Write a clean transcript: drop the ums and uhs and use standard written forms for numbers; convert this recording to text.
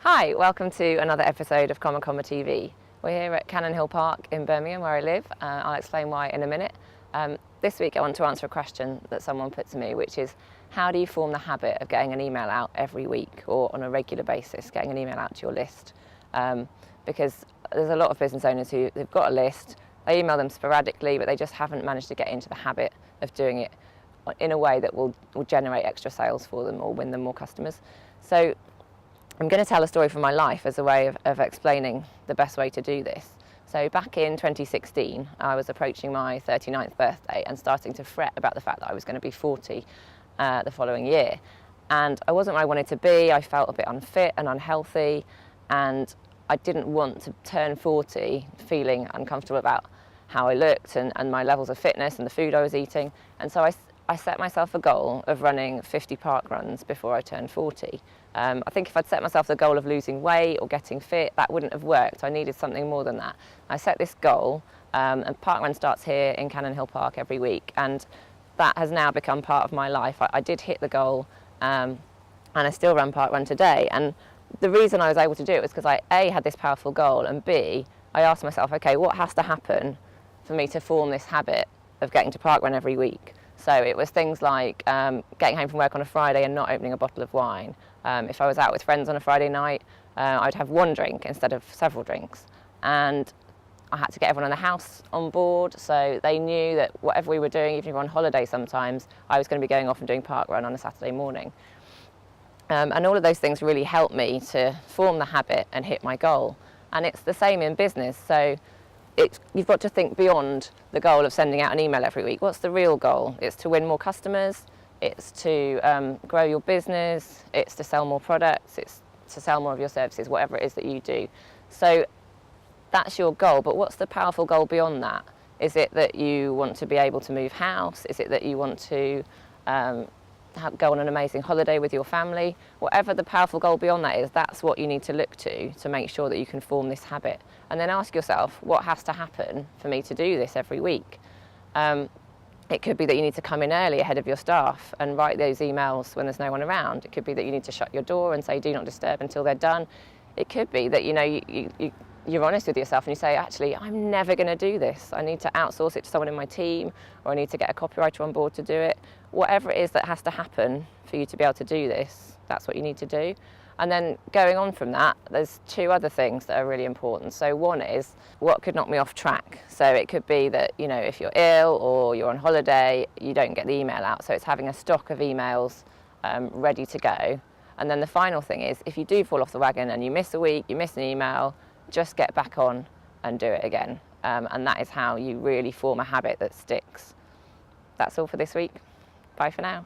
Hi, welcome to another episode of Comma TV. We're here at Cannon Hill Park in Birmingham where I live. I'll explain why in a minute. This week I want to answer a question that someone put to me, which is how do you form the habit of getting an email out every week or on a regular basis, getting an email out to your list? Because there's a lot of business owners who they've got a list, they email them sporadically, but they just haven't managed to get into the habit of doing it in a way that will generate extra sales for them or win them more customers. So I'm going to tell a story from my life as a way of explaining the best way to do this. So back in 2016, I was approaching my 39th birthday and starting to fret about the fact that I was going to be 40 the following year. And I wasn't where I wanted to be. I felt a bit unfit and unhealthy, and I didn't want to turn 40 feeling uncomfortable about how I looked and my levels of fitness and the food I was eating. And so I set myself a goal of running 50 park runs before I turned 40. I think if I'd set myself the goal of losing weight or getting fit, that wouldn't have worked. I needed something more than that. I set this goal, and parkrun starts here in Cannon Hill Park every week, and that has now become part of my life. I did hit the goal, and I still run parkrun today. And the reason I was able to do it was because I A, had this powerful goal, and B, I asked myself, okay, what has to happen for me to form this habit of getting to parkrun every week? So it was things like getting home from work on a Friday and not opening a bottle of wine. If I was out with friends on a Friday night, I'd have one drink instead of several drinks. And I had to get everyone in the house on board, so they knew that whatever we were doing, even if we were on holiday sometimes, I was going to be going off and doing parkrun on a Saturday morning. And all of those things really helped me to form the habit and hit my goal. And it's the same in business. So you've got to think beyond the goal of sending out an email every week. What's the real goal? It's to win more customers, it's to grow your business, it's to sell more products, it's to sell more of your services, whatever it is that you do. So that's your goal, but what's the powerful goal beyond that? Is it that you want to be able to move house? Is it that you want to go on an amazing holiday with your family? Whatever the powerful goal beyond that is, that's what you need to look to make sure that you can form this habit. And then ask yourself, what has to happen for me to do this every week? It could be that you need to come in early ahead of your staff and write those emails when there's no one around. It could be that you need to shut your door and say do not disturb until they're done. It could be that you're honest with yourself and you say, actually, I'm never going to do this. I need to outsource it to someone in my team, or I need to get a copywriter on board to do it. Whatever it is that has to happen for you to be able to do this, that's what you need to do. And then going on from that, there's two other things that are really important. So one is, what could knock me off track? So it could be that, if you're ill or you're on holiday, you don't get the email out. So it's having a stock of emails ready to go. And then the final thing is, if you do fall off the wagon and you miss a week, you miss an email, just get back on and do it again. And that is how you really form a habit that sticks. That's all for this week. Bye for now.